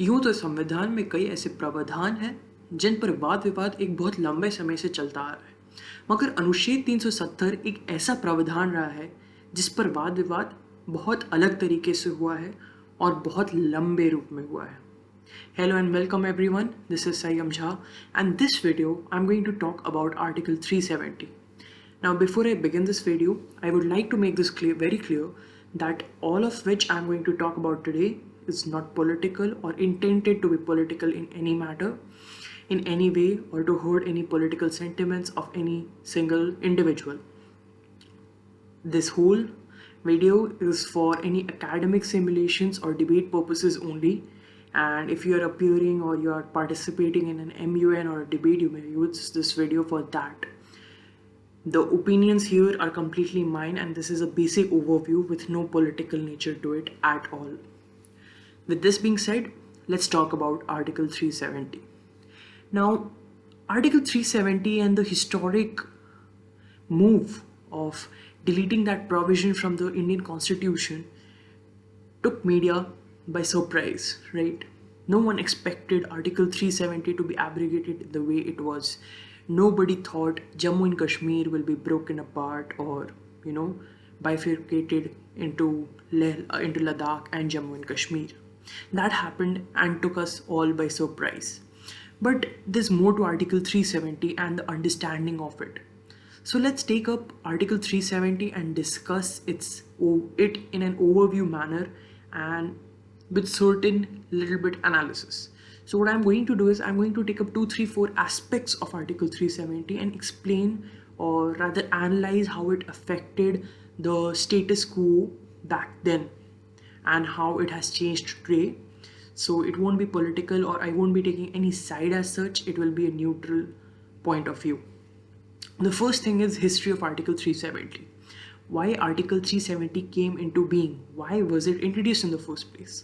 यूं तो संविधान में कई ऐसे प्रावधान हैं जिन पर वाद विवाद एक बहुत लंबे समय से चलता आ रहा है, मगर अनुच्छेद 370 एक ऐसा प्रावधान रहा है जिस पर वाद विवाद बहुत अलग तरीके से हुआ है और बहुत लंबे रूप में हुआ है. Hello and welcome everyone. This is Sayyam Jha, and this video I'm going to talk about Article 370. Now, before I begin this video, I would like to make this very clear that all of which I'm going to talk about today is not political or intended to be political in any matter, in any way, or to hurt any political sentiments of any single individual. This whole video is for any academic simulations or debate purposes only. And if you are appearing or you are participating in an MUN or a debate, you may use this video for that. The opinions here are completely mine, and this is a basic overview with no political nature to it at all. With this being said, let's talk about Article 370. Now, Article 370 and the historic move of deleting that provision from the Indian Constitution took media by surprise, right? No one expected Article 370 to be abrogated in the way it was. Nobody thought Jammu and Kashmir will be broken apart or, bifurcated into Ladakh and Jammu and Kashmir. That happened and took us all by surprise. But there's more to Article 370 and the understanding of it. So let's take up Article 370 and discuss it in an overview manner and with certain little bit analysis. So what I'm going to do is I'm going to take up 2, 3, 4 aspects of Article 370 and explain, or rather analyze, how it affected the status quo back then and how it has changed today. So it won't be political, or I won't be taking any side as such. It will be a neutral point of view. The first thing is history of Article 370. Why Article 370 came into being? Why was it introduced in the first place?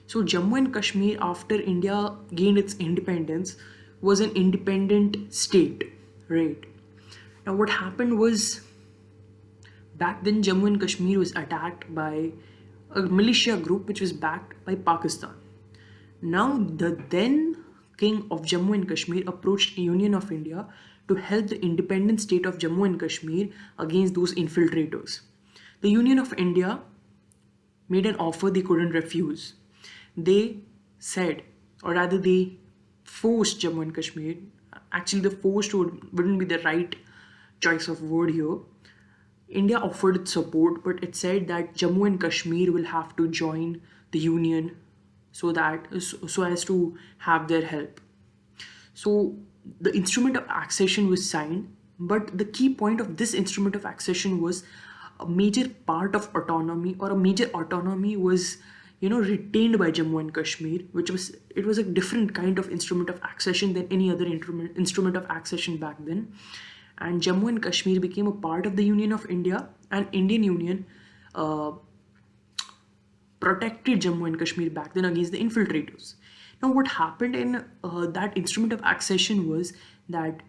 So Jammu and Kashmir, after India gained its independence, was an independent state, right? Now what happened was, back then Jammu and Kashmir was attacked by a militia group which was backed by Pakistan. Now the then king of Jammu and Kashmir approached the Union of India to help the independent state of Jammu and Kashmir against those infiltrators. The Union of India made an offer they couldn't refuse. They said, or rather they forced Jammu and Kashmir, actually the forced wouldn't be the right choice of word here. India offered its support, but it said that Jammu and Kashmir will have to join the union so as to have their help. So the instrument of accession was signed, but the key point of this instrument of accession was a major part of autonomy, or a major autonomy was retained by Jammu and Kashmir, it was a different kind of instrument of accession than any other instrument of accession back then. And Jammu and Kashmir became a part of the Union of India, and Indian Union protected Jammu and Kashmir back then against the infiltrators. Now what happened in that instrument of accession was that,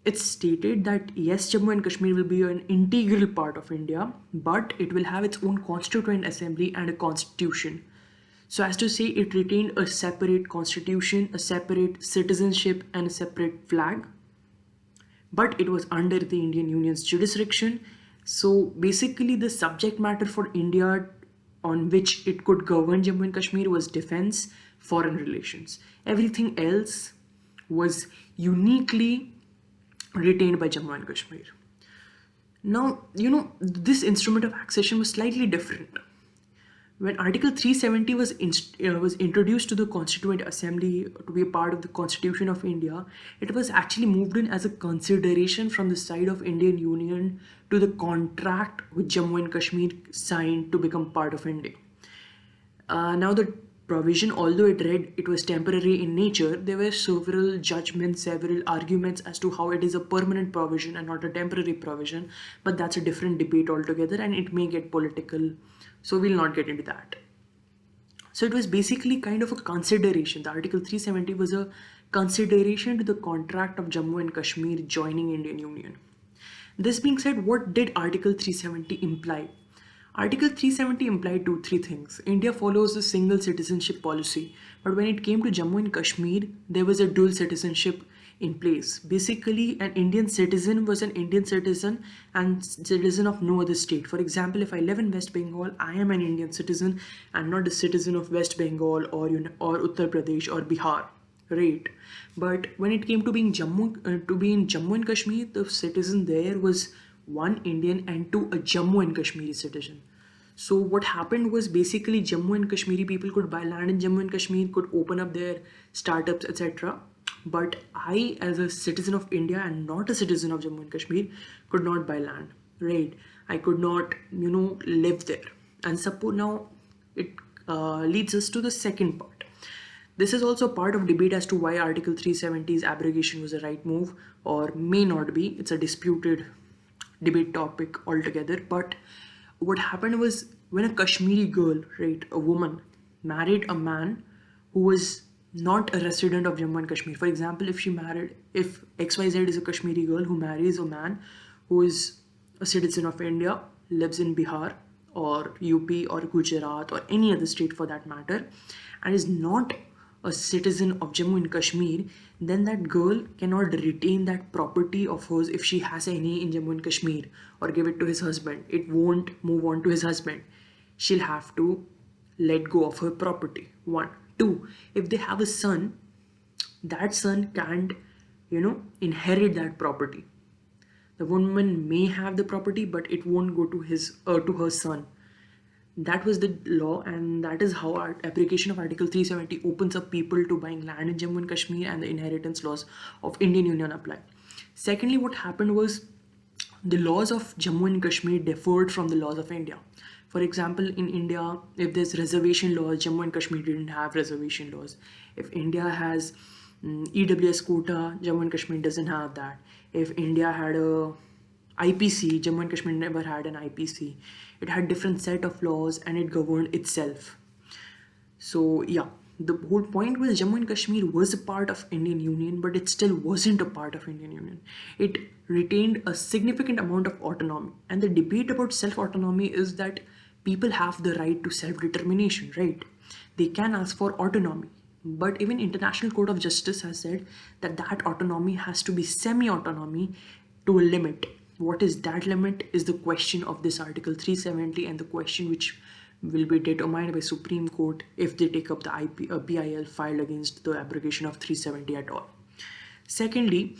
it's stated that yes, Jammu and Kashmir will be an integral part of India, but it will have its own constituent assembly and a constitution. So as to say, it retained a separate constitution, a separate citizenship, and a separate flag, but it was under the Indian Union's jurisdiction. So basically the subject matter for India on which it could govern Jammu and Kashmir was defense, foreign relations. Everything else was uniquely retained by Jammu and Kashmir. Now, this instrument of accession was slightly different. When Article 370 was introduced to the Constituent Assembly to be a part of the Constitution of India, it was actually moved in as a consideration from the side of Indian Union to the contract which Jammu and Kashmir signed to become part of India. Now the provision, although it read it was temporary in nature, there were several judgments, several arguments as to how it is a permanent provision and not a temporary provision, but that's a different debate altogether and it may get political, so we'll not get into that. So it was basically kind of a consideration. The Article 370 was a consideration to the contract of Jammu and Kashmir joining Indian Union. This being said, what did Article 370 imply? Article 370 implied three things. India follows a single citizenship policy, but when it came to Jammu and Kashmir, there was a dual citizenship in place. Basically, an Indian citizen was an Indian citizen and citizen of no other state. For example, if I live in West Bengal, I am an Indian citizen and not a citizen of West Bengal or Uttar Pradesh or Bihar. Right, but when it came to being to be in Jammu and Kashmir, the citizen there was one Indian and two a Jammu and Kashmiri citizen. So what happened was basically Jammu and Kashmiri people could buy land in Jammu and Kashmir, could open up their startups, etc. But I, as a citizen of India and not a citizen of Jammu and Kashmir, could not buy land. Right, I could not, live there. And suppose now it leads us to the second part. This is also part of debate as to why Article 370's abrogation was the right move or may not be. It's a disputed debate topic altogether. But what happened was when a Kashmiri girl, right, a woman, married a man who was not a resident of Jammu and Kashmir. For example, if XYZ is a Kashmiri girl who marries a man who is a citizen of India, lives in Bihar or UP or Gujarat or any other state for that matter, and is not a citizen of Jammu and Kashmir, then that girl cannot retain that property of hers if she has any in Jammu and Kashmir or give it to his husband. It won't move on to his husband. She'll have to let go of her property. One. Two, if they have a son, that son can't, inherit that property. The woman may have the property, but it won't go to her son. That was the law, and that is how our application of Article 370 opens up people to buying land in Jammu and Kashmir, and the inheritance laws of Indian Union apply. Secondly, what happened was the laws of Jammu and Kashmir differed from the laws of India. For example, in India, if there's reservation laws, Jammu and Kashmir didn't have reservation laws. If India has EWS quota, Jammu and Kashmir doesn't have that. If India had a IPC, Jammu and Kashmir never had an IPC. It had different set of laws and it governed itself. So yeah, the whole point was Jammu and Kashmir was a part of Indian Union, but it still wasn't a part of Indian Union. It retained a significant amount of autonomy. And the debate about self-autonomy is that people have the right to self-determination, right? They can ask for autonomy. But even International Court of Justice has said that that autonomy has to be semi-autonomy to a limit. What is that limit is the question of this Article 370 and the question which will be determined by Supreme Court if they take up the BIL filed against the abrogation of 370 at all. Secondly,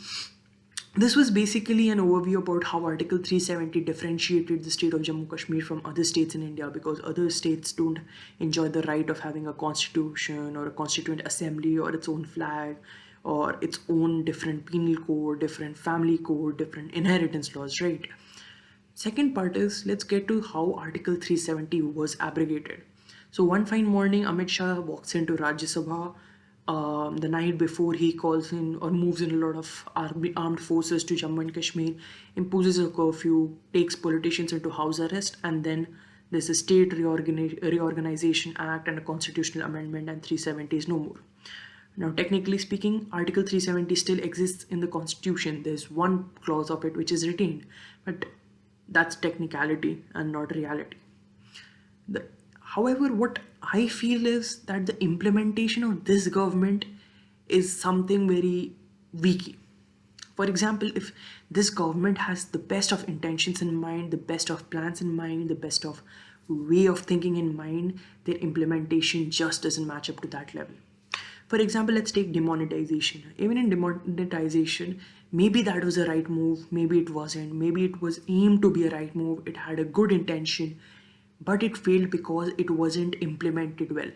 this was basically an overview about how Article 370 differentiated the state of Jammu Kashmir from other states in India, because other states don't enjoy the right of having a constitution or a constituent assembly or its own flag or its own different penal code, different family code, different inheritance laws, right? Second part is, let's get to how Article 370 was abrogated. So one fine morning, Amit Shah walks into Rajya Sabha. The night before, he calls in or moves in a lot of armed forces to Jammu and Kashmir, imposes a curfew, takes politicians into house arrest, and then there's a State Reorganization Act and a constitutional amendment, and 370 is no more. Now, technically speaking, Article 370 still exists in the Constitution. There's one clause of it which is retained, but that's technicality and not reality. However, what I feel is that the implementation of this government is something very weak. For example, if this government has the best of intentions in mind, the best of plans in mind, the best of way of thinking in mind, their implementation just doesn't match up to that level. For example, let's take demonetization. Even in demonetization, maybe that was a right move, maybe it wasn't, maybe it was aimed to be a right move, it had a good intention, but it failed because it wasn't implemented well.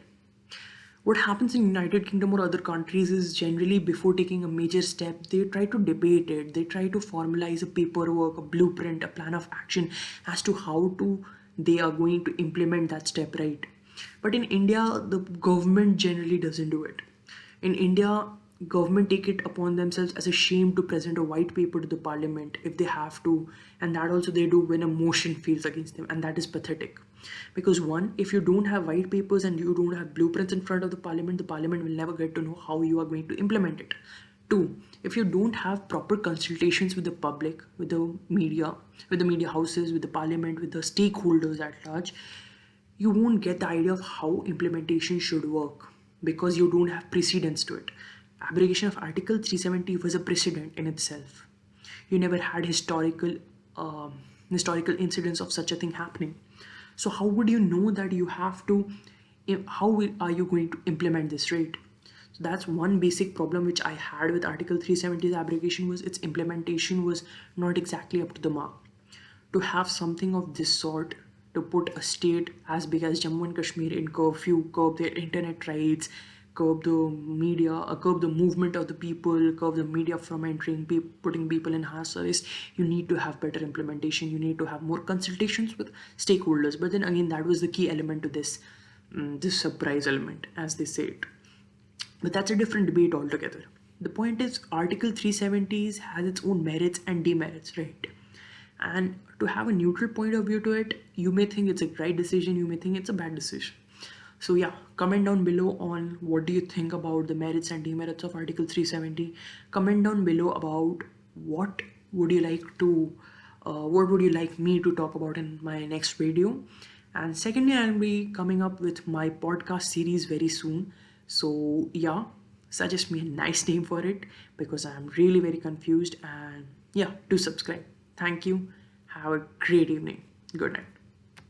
What happens in United Kingdom or other countries is generally before taking a major step, they try to debate it, they try to formalize a paperwork, a blueprint, a plan of action as to how they are going to implement that step, right? But in India, the government generally doesn't do it. In India, government take it upon themselves as a shame to present a white paper to the parliament if they have to, and that also they do when a motion fails against them, and that is pathetic. Because one, if you don't have white papers and you don't have blueprints in front of the parliament will never get to know how you are going to implement it. Two, if you don't have proper consultations with the public, with the media houses, with the parliament, with the stakeholders at large, you won't get the idea of how implementation should work because you don't have precedence to it. Abrogation of Article 370 was a precedent in itself. You never had um, historical incidents of such a thing happening. So how would you know that you have to? Are you going to implement this, right? So that's one basic problem which I had with Article 370's abrogation was its implementation was not exactly up to the mark. To have something of this sort, to put a state as big as Jammu and Kashmir in curfew, curb their internet rights, curb the media, curb the movement of the people, curb the media from entering, putting people in house arrest, you need to have better implementation. You need to have more consultations with stakeholders. But then again, that was the key element to this surprise element, as they say it. But that's a different debate altogether. The point is, Article 370 has its own merits and demerits, right? And to have a neutral point of view to it, you may think it's a right decision, you may think it's a bad decision. So yeah, comment down below on what do you think about the merits and demerits of Article 370. Comment down below about what would you like to, what would you like me to talk about in my next video. And secondly, I'll be coming up with my podcast series very soon. So yeah, suggest me a nice name for it because I'm really very confused. And yeah, do subscribe. Thank you. Have a great evening. Good night.